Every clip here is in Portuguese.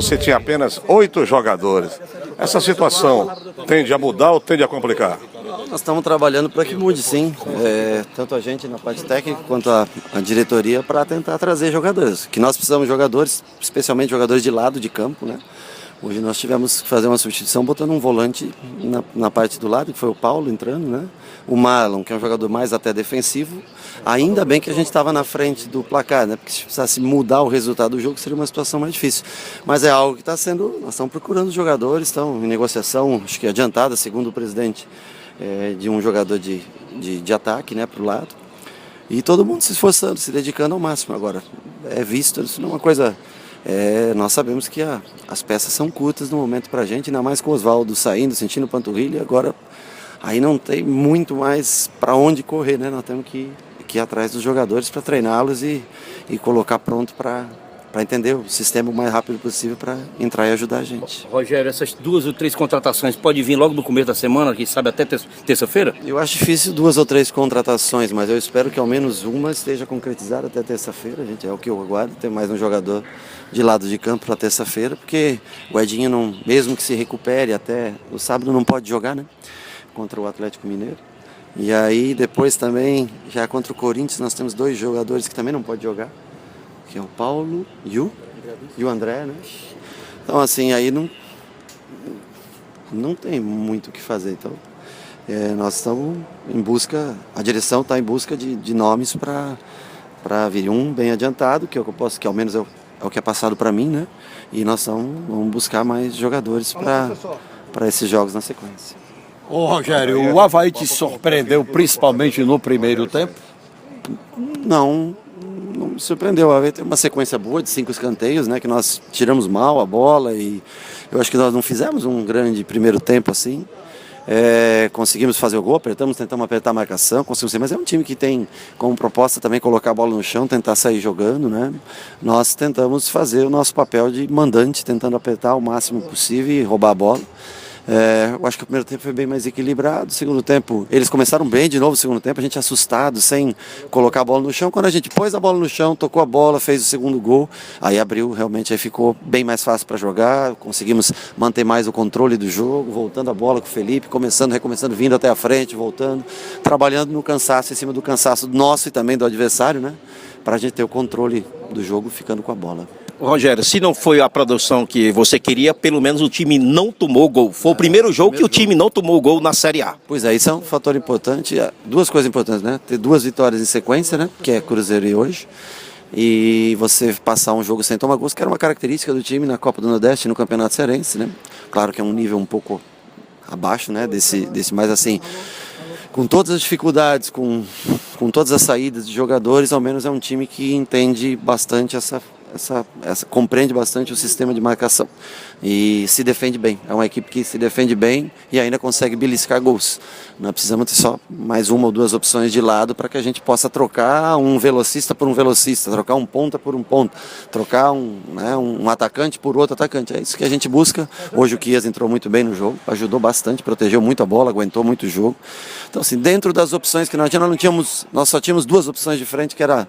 você tinha apenas 8 jogadores. Essa situação tende a mudar ou tende a complicar? Nós estamos trabalhando para que mude, sim. Tanto a gente na parte técnica quanto a diretoria para tentar trazer jogadores. Que nós precisamos de jogadores, especialmente jogadores de lado de campo, né? Hoje nós tivemos que fazer uma substituição botando um volante na parte do lado, que foi o Paulo entrando, né? O Marlon, que é um jogador mais até defensivo. Ainda bem que a gente estava na frente do placar, né? Porque se precisasse mudar o resultado do jogo, seria uma situação mais difícil. Mas é algo que está sendo... Nós estamos procurando jogadores, estão em negociação, acho que adiantada, segundo o presidente, de um jogador de ataque, né? Para o lado. E todo mundo se esforçando, se dedicando ao máximo. Agora, é visto, isso não é uma coisa... nós sabemos que as peças são curtas no momento para a gente, ainda mais com o Oswaldo saindo, sentindo panturrilha, agora aí não tem muito mais para onde correr, né? Nós temos que ir atrás dos jogadores para treiná-los e colocar pronto para entender o sistema o mais rápido possível para entrar e ajudar a gente. Rogério, essas 2 ou 3 contratações podem vir logo no começo da semana, quem sabe até terça-feira? Eu acho difícil 2 ou 3 contratações, mas eu espero que ao menos uma esteja concretizada até terça-feira, gente. É o que eu aguardo, ter mais um jogador de lado de campo para terça-feira, porque o Edinho, não, mesmo que se recupere até o sábado, não pode jogar, né? Contra o Atlético Mineiro. E aí depois também, já contra o Corinthians, nós temos 2 jogadores que também não podem jogar, que é o Paulo e o André, né? Então assim, aí não tem muito o que fazer. Então nós estamos em busca, a direção está em busca de nomes para vir um bem adiantado, que ao menos é o que é passado para mim, né? E nós vamos buscar mais jogadores para esses jogos na sequência. Ô Rogério, o Avaí te surpreendeu principalmente no primeiro tempo? Não me surpreendeu. O Avaí tem uma sequência boa de 5 escanteios, né? Que nós tiramos mal a bola e eu acho que nós não fizemos um grande primeiro tempo assim. Conseguimos fazer o gol, tentamos apertar a marcação, mas é um time que tem como proposta também colocar a bola no chão, tentar sair jogando, né? Nós tentamos fazer o nosso papel de mandante, tentando apertar o máximo possível e roubar a bola. Eu acho que o primeiro tempo foi bem mais equilibrado. O segundo tempo, eles começaram bem de novo o segundo tempo, a gente assustado, sem colocar a bola no chão. Quando a gente pôs a bola no chão, tocou a bola, fez o segundo gol, aí abriu, realmente aí ficou bem mais fácil para jogar, conseguimos manter mais o controle do jogo, voltando a bola com o Felipe, recomeçando, vindo até a frente, voltando, trabalhando no cansaço, em cima do cansaço nosso e também do adversário, né? Para a gente ter o controle do jogo ficando com a bola. Rogério, se não foi a produção que você queria, pelo menos o time não tomou gol. Foi o primeiro jogo que o time não tomou gol na Série A. Pois é, isso é um fator importante. 2 coisas importantes, né? Ter 2 vitórias em sequência, né? Que é Cruzeiro e hoje. E você passar um jogo sem tomar gols, que era uma característica do time na Copa do Nordeste e no Campeonato Cearense, né? Claro que é um nível um pouco abaixo, né? Desse mas assim, com todas as dificuldades, com todas as saídas de jogadores, ao menos é um time que entende bastante compreende bastante o sistema de marcação e se defende bem. É uma equipe que se defende bem e ainda consegue beliscar gols. Nós precisamos ter só mais 1 ou 2 opções de lado para que a gente possa trocar um velocista por um velocista, trocar um ponta por um ponta, trocar um atacante por outro atacante. É isso que a gente busca. Hoje o Chiesa entrou muito bem no jogo, ajudou bastante, protegeu muito a bola, aguentou muito o jogo. Então assim, dentro das opções que nós tínhamos, nós só tínhamos 2 opções de frente, que era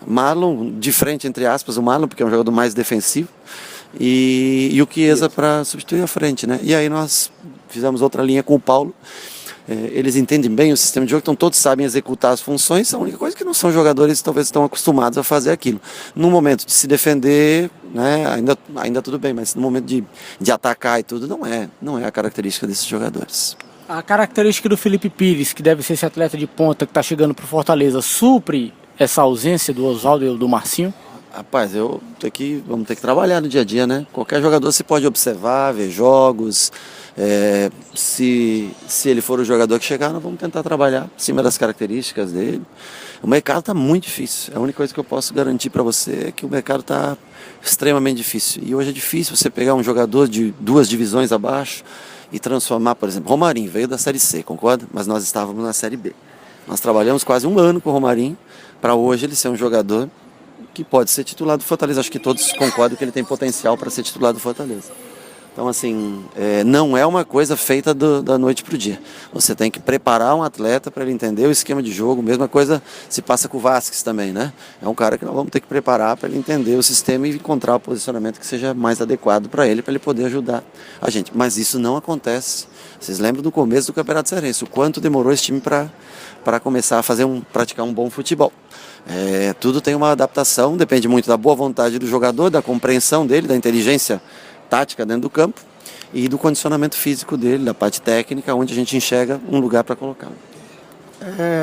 Marlon, de frente, entre aspas, o Marlon, porque é um jogador mais defensivo, e o Chiesa para substituir a frente, né? E aí nós fizemos outra linha com o Paulo. Eles entendem bem o sistema de jogo, então todos sabem executar as funções. A única coisa é que não são jogadores que talvez estão acostumados a fazer aquilo. No momento de se defender, né, ainda tudo bem, mas no momento de atacar e tudo, não é a característica desses jogadores. A característica do Felipe Pires, que deve ser esse atleta de ponta que está chegando para o Fortaleza, supre essa ausência do Oswaldo e do Marcinho? Rapaz, vamos ter que trabalhar no dia a dia, né? Qualquer jogador se pode observar, ver jogos. Se ele for o jogador que chegar, nós vamos tentar trabalhar em cima das características dele. O mercado está muito difícil. A única coisa que eu posso garantir para você é que o mercado está extremamente difícil. E hoje é difícil você pegar um jogador de 2 divisões abaixo e transformar, por exemplo, Romarinho veio da Série C, concorda? Mas nós estávamos na Série B. Nós trabalhamos quase 1 ano com o Romarinho para hoje ele ser um jogador que pode ser titular do Fortaleza. Acho que todos concordam que ele tem potencial para ser titular do Fortaleza. Então, assim, não é uma coisa feita da noite para o dia. Você tem que preparar um atleta para ele entender o esquema de jogo. Mesma coisa se passa com o Vasquez também, né? É um cara que nós vamos ter que preparar para ele entender o sistema e encontrar o posicionamento que seja mais adequado para ele poder ajudar a gente. Mas isso não acontece. Vocês lembram do começo do Campeonato Cearense, o quanto demorou esse time para começar a praticar um bom futebol. Tudo tem uma adaptação, depende muito da boa vontade do jogador, da compreensão dele, da inteligência tática dentro do campo e do condicionamento físico dele, da parte técnica, onde a gente enxerga um lugar para colocá-lo.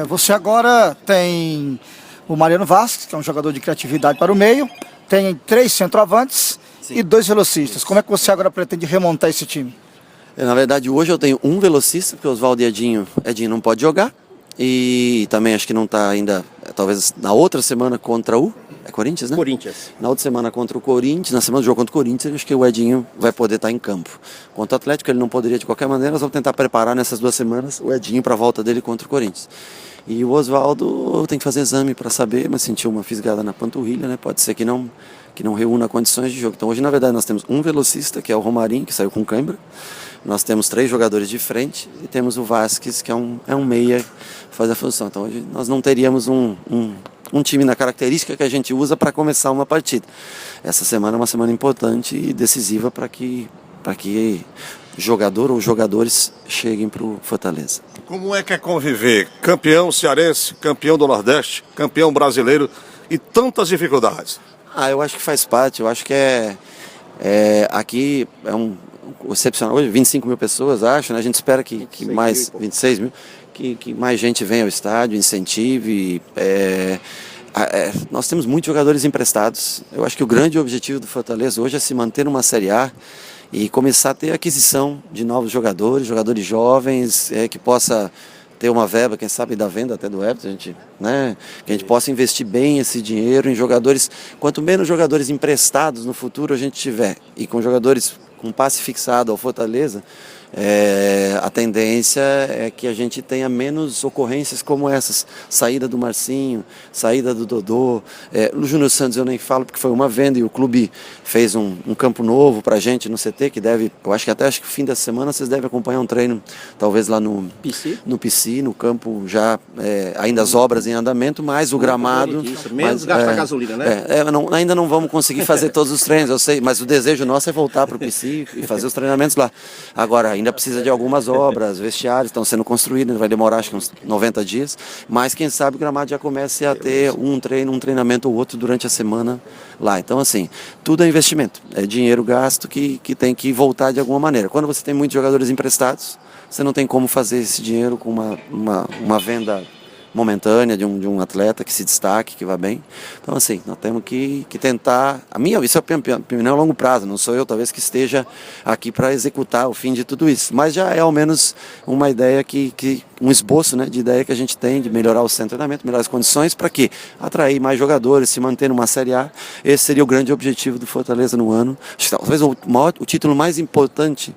Você agora tem o Mariano Vasquez, que é um jogador de criatividade para o meio, tem 3 centroavantes e 2 velocistas. Como é que você agora pretende remontar esse time? Na verdade, hoje eu tenho um velocista, porque o Oswaldo e Edinho não pode jogar. E também acho que não está ainda, talvez na outra semana contra o Corinthians, né? Corinthians. Na outra semana contra o Corinthians, na semana do jogo contra o Corinthians, acho que o Edinho vai poder estar em campo. Contra o Atlético ele não poderia de qualquer maneira, nós vamos tentar preparar nessas 2 semanas o Edinho para a volta dele contra o Corinthians. E o Oswaldo tem que fazer exame para saber, mas sentiu uma fisgada na panturrilha, né? Pode ser que não reúna condições de jogo. Então hoje na verdade nós temos um velocista, que é o Romarinho, que saiu com cãibra. Nós temos 3 jogadores de frente e temos o Vasquez, que é um meia que faz a função. Então hoje nós não teríamos um time na característica que a gente usa para começar uma partida. Essa semana é uma semana importante e decisiva para que jogador ou jogadores cheguem para o Fortaleza. Como é que é conviver campeão cearense, campeão do Nordeste, campeão brasileiro e tantas dificuldades? Eu acho que faz parte, eu acho que aqui é um excepcional, hoje 25 mil pessoas, acho, né? A gente espera que mais, 26 mil, que mais gente venha ao estádio, incentive. Nós temos muitos jogadores emprestados. Eu acho que o grande objetivo do Fortaleza hoje é se manter numa Série A e começar a ter aquisição de novos jogadores jovens, que possa ter uma verba, quem sabe, da venda até do Everton, né? Que a gente possa investir bem esse dinheiro em jogadores. Quanto menos jogadores emprestados no futuro a gente tiver, e com jogadores com passe fixado ao Fortaleza, a tendência é que a gente tenha menos ocorrências como essas. Saída do Marcinho, saída do Dodô. O Júnior Santos eu nem falo porque foi uma venda e o clube fez um campo novo pra gente no CT, que eu acho que até que fim da semana vocês devem acompanhar um treino, talvez lá no PC, no campo já, ainda as obras em andamento, mais o gramado. Menos gasta gasolina, né? Ainda não vamos conseguir fazer todos os treinos, eu sei, mas o desejo nosso é voltar pro PC e fazer os treinamentos lá. Agora, ainda precisa de algumas obras, vestiários estão sendo construídos, vai demorar acho que uns 90 dias, mas quem sabe o gramado já comece a ter um treinamento ou outro durante a semana lá. Então assim, tudo é investimento, é dinheiro gasto que tem que voltar de alguma maneira. Quando você tem muitos jogadores emprestados, você não tem como fazer esse dinheiro com uma venda momentânea de um atleta que se destaque, que vá bem. Então assim, nós temos que tentar, isso é opinião a longo prazo, não sou eu talvez que esteja aqui para executar o fim de tudo isso, mas já é ao menos uma ideia um esboço, né, de ideia que a gente tem de melhorar o centro de treinamento, melhorar as condições para que atrair mais jogadores, se manter numa Série A. Esse seria o grande objetivo do Fortaleza no ano. Talvez o título mais importante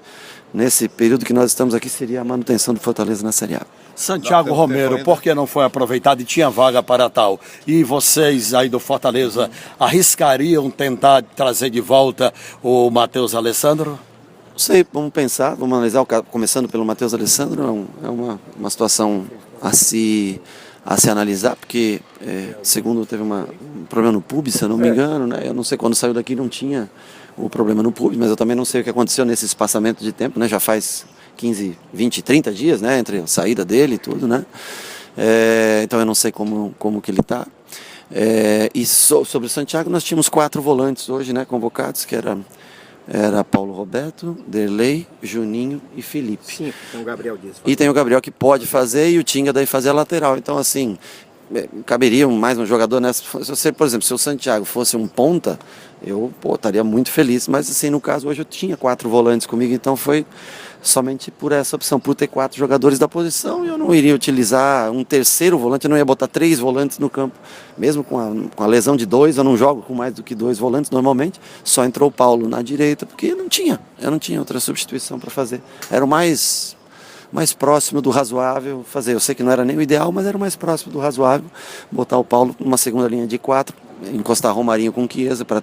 nesse período que nós estamos aqui seria a manutenção do Fortaleza na Série A. Santiago Romero, por que não foi aproveitado e tinha vaga para tal? E vocês aí do Fortaleza arriscariam tentar trazer de volta o Matheus Alessandro? Não sei, vamos pensar, vamos analisar o caso, começando pelo Matheus Alessandro, é uma situação a se analisar, porque segundo teve um problema no pub, se eu não me engano, né? Eu não sei, quando saiu daqui não tinha o problema no pub, mas eu também não sei o que aconteceu nesse espaçamento de tempo, né? Já faz 15, 20, 30 dias, né? Entre a saída dele e tudo, né? Então eu não sei como que ele está. E sobre o Santiago, nós tínhamos 4 volantes hoje, né? Convocados, que era Paulo Roberto, Derlei, Juninho e Felipe. Sim, tem o Gabriel Dias. E tem o Gabriel que pode fazer e o Tinga daí fazer a lateral. Então assim, caberia mais um jogador nessa. Por exemplo, se o Santiago fosse um ponta, eu estaria muito feliz, mas assim, no caso hoje eu tinha 4 volantes comigo, então foi somente por essa opção, por ter 4 jogadores da posição, eu não iria utilizar um terceiro volante, eu não ia botar 3 volantes no campo, mesmo com a lesão de 2, eu não jogo com mais do que 2 volantes normalmente, só entrou o Paulo na direita, porque eu não tinha outra substituição para fazer, era o mais próximo do razoável fazer. Eu sei que não era nem o ideal, mas era o mais próximo do razoável, botar o Paulo numa segunda linha de 4, encostar Romarinho com Chiesa para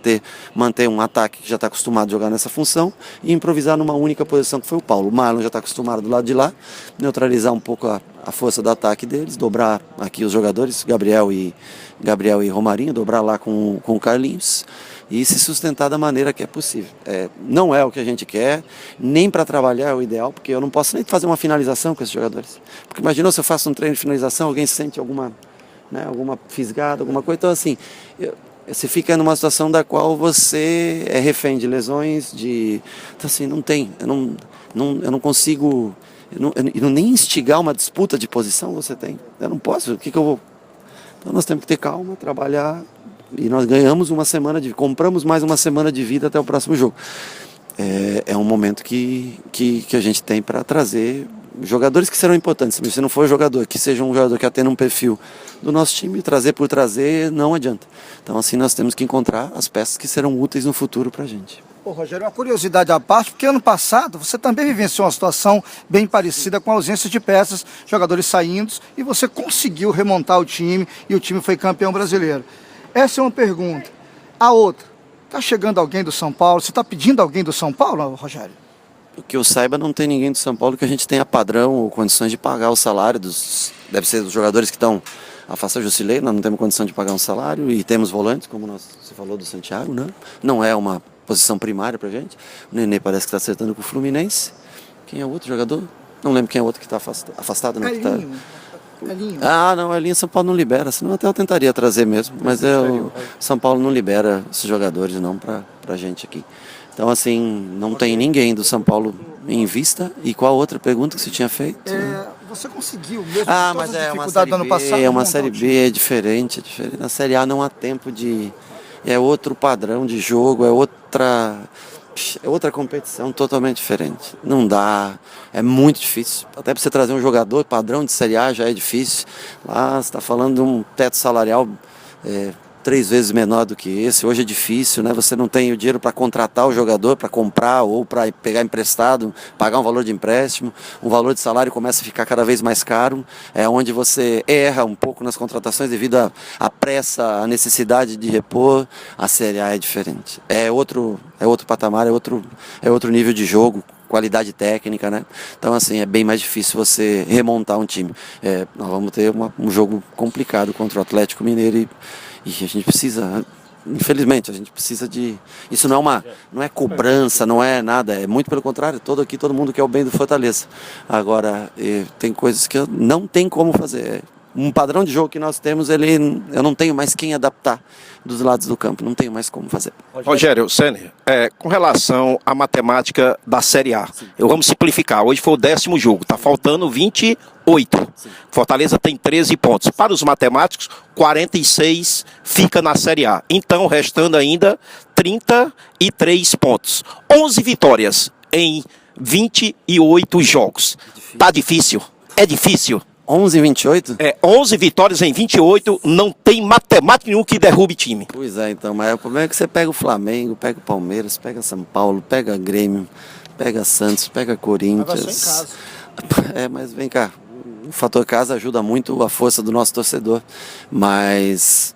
manter um ataque que já está acostumado a jogar nessa função e improvisar numa única posição que foi o Paulo. O Marlon já está acostumado do lado de lá, neutralizar um pouco a força do ataque deles, dobrar aqui os jogadores, Gabriel e Romarinho, dobrar lá com o Carlinhos e se sustentar da maneira que é possível. Não é o que a gente quer, nem para trabalhar é o ideal, porque eu não posso nem fazer uma finalização com esses jogadores. Porque imagina se eu faço um treino de finalização, alguém sente alguma fisgada, alguma coisa. Então, assim, você fica numa situação da qual você é refém de lesões, Então, assim, eu não consigo... Eu nem instigar uma disputa de posição você tem. Eu não posso, o que eu vou... Então, nós temos que ter calma, trabalhar, e nós compramos mais uma semana de vida até o próximo jogo. É um momento que a gente tem para trazer jogadores que serão importantes. Se não for jogador, que seja um jogador que atenda um perfil do nosso time, trazer por trazer não adianta. Então, assim, nós temos que encontrar as peças que serão úteis no futuro para a gente. Ô, Rogério, uma curiosidade à parte, porque ano passado você também vivenciou uma situação bem parecida com a ausência de peças, jogadores saindo, e você conseguiu remontar o time e o time foi campeão brasileiro. Essa é uma pergunta. A outra, está chegando alguém do São Paulo? Você está pedindo alguém do São Paulo, Rogério? O que eu saiba, não tem ninguém do São Paulo que a gente tenha padrão ou condições de pagar o salário deve ser dos jogadores que estão afastados. Jusilei, nós não temos condição de pagar um salário e temos volantes, como você falou do Santiago, né? Não é uma posição primária pra gente. O Nenê parece que está acertando com o Fluminense. Quem é o outro jogador? Não lembro quem é o outro que está afastado. Né? Elinho. Não, Elinho São Paulo não libera, senão até eu tentaria trazer mesmo, mas o São Paulo não libera esses jogadores não pra gente aqui. Então, assim, não tem ninguém do São Paulo em vista. E qual outra pergunta que você tinha feito? Você conseguiu mesmo mas é uma série ano B, passado? é uma série B, é diferente. Na Série A não há tempo de... É outro padrão de jogo, é outra competição totalmente diferente. Não dá, é muito difícil. Até para você trazer um jogador padrão de Série A já é difícil. Lá você está falando de um teto salarial 3 vezes menor do que esse. Hoje é difícil, né? Você não tem o dinheiro para contratar o jogador, para comprar ou para pegar emprestado, pagar um valor de empréstimo. O valor de salário começa a ficar cada vez mais caro. É onde você erra um pouco nas contratações devido à pressa, à necessidade de repor. A Série A é diferente. É outro patamar, é outro nível de jogo, qualidade técnica, né? Então, assim, é bem mais difícil você remontar um time. Nós vamos ter um jogo complicado contra o Atlético Mineiro e a gente precisa, infelizmente, isso não é cobrança, não é nada, é muito pelo contrário, todo mundo quer o bem do Fortaleza. Agora, tem coisas que não tem como fazer. Um padrão de jogo que nós temos, eu não tenho mais quem adaptar dos lados do campo, não tenho mais como fazer. Rogério Ceni, com relação à matemática da Série A, vamos simplificar, hoje foi o 10º jogo, está faltando 28. Sim. Fortaleza tem 13 pontos. Para os matemáticos, 46 fica na Série A. Então, restando ainda 33 pontos. 11 vitórias em 28 jogos. Tá difícil? É difícil. 11 e 28? 11 vitórias em 28, não tem matemática nenhum que derrube time. Pois é, então, mas o problema é que você pega o Flamengo, pega o Palmeiras, pega São Paulo, pega Grêmio, pega Santos, pega Corinthians. Mas vai só em casa. Mas vem cá, o fator casa ajuda muito a força do nosso torcedor, mas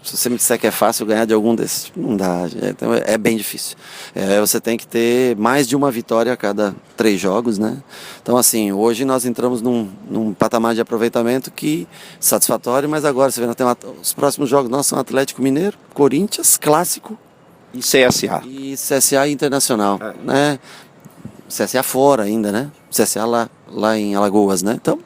se você me disser que é fácil ganhar de algum desses, não dá, então é bem difícil. Você tem que ter mais de uma vitória a cada 3 jogos, né? Então, assim, hoje nós entramos num patamar de aproveitamento que satisfatório, mas agora você vê, os próximos jogos nossos são Atlético Mineiro, Corinthians, Clássico E CSA. E CSA Internacional, né? CSA fora ainda, né? CSA lá em Alagoas, né? Então,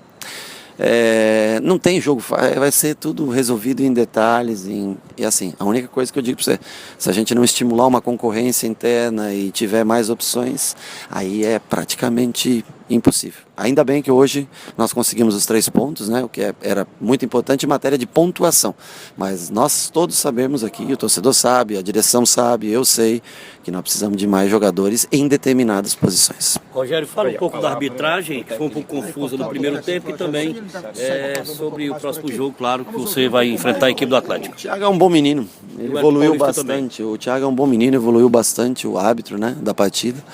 não tem jogo, vai ser tudo resolvido em detalhes, e assim, a única coisa que eu digo para você, se a gente não estimular uma concorrência interna e tiver mais opções, aí é praticamente impossível. Ainda bem que hoje nós conseguimos os 3 pontos, né, o que era muito importante em matéria de pontuação, mas nós todos sabemos aqui, o torcedor sabe, a direção sabe, eu sei, que nós precisamos de mais jogadores em determinadas posições. Rogério, fala um pouco da arbitragem, que foi um pouco confusa no primeiro tempo, e também sobre o próximo jogo, claro, que você vai enfrentar a equipe do Atlético. O Thiago é um bom menino, ele evoluiu bastante, o Thiago é um bom menino, evoluiu bastante, o árbitro, né, da partida.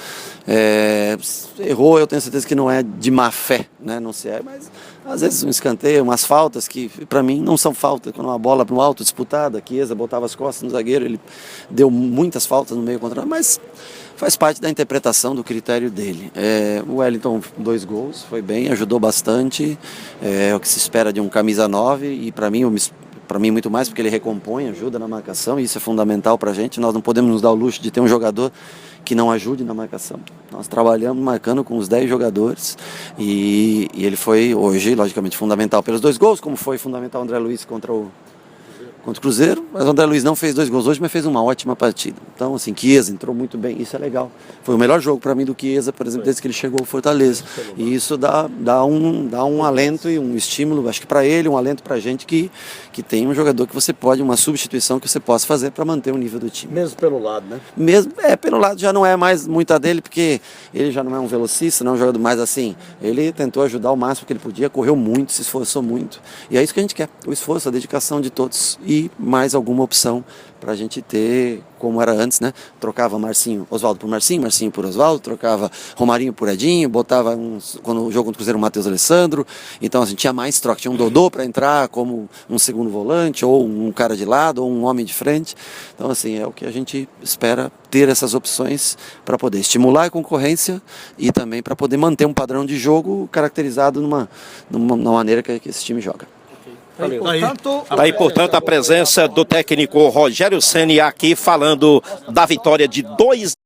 Errou, eu tenho certeza coisa que não é de má fé, né? Não se é, mas às vezes um escanteio, umas faltas que para mim não são faltas. Quando uma bola para o alto disputada, Chiesa botava as costas no zagueiro, ele deu muitas faltas no meio contra, mas faz parte da interpretação do critério dele. O Wellington, 2 gols, foi bem, ajudou bastante, é o que se espera de um camisa 9 e para mim muito mais, porque ele recompõe, ajuda na marcação, e isso é fundamental para a gente. Nós não podemos nos dar o luxo de ter um jogador que não ajude na marcação. Nós trabalhamos marcando com os 10 jogadores e ele foi hoje, logicamente, fundamental pelos 2 gols, como foi fundamental o André Luiz contra o Cruzeiro, mas o André Luiz não fez 2 gols hoje, mas fez uma ótima partida. Então, assim, Chiesa entrou muito bem, isso é legal. Foi o melhor jogo para mim do Chiesa, por exemplo, desde que ele chegou ao Fortaleza. E isso dá um alento e um estímulo, acho que para ele, um alento para a gente que tem um jogador que você pode, uma substituição que você possa fazer para manter o nível do time. Mesmo pelo lado, né? Mesmo, pelo lado já não é mais muita dele, porque ele já não é um velocista, não é um jogador mais assim. Ele tentou ajudar o máximo que ele podia, correu muito, se esforçou muito. E é isso que a gente quer, o esforço, a dedicação de todos. E mais alguma opção para a gente ter, como era antes, né? Trocava Oswaldo por Marcinho por Oswaldo, trocava Romarinho por Edinho, botava quando o jogo contra o Cruzeiro, o Matheus Alessandro. Então, assim, tinha mais troca, tinha um Dodô para entrar como um segundo volante, ou um cara de lado, ou um homem de frente. Então, assim, é o que a gente espera, ter essas opções para poder estimular a concorrência e também para poder manter um padrão de jogo caracterizado numa maneira que esse time joga. Daí, portanto, a presença do técnico Rogério Ceni aqui falando da vitória de 2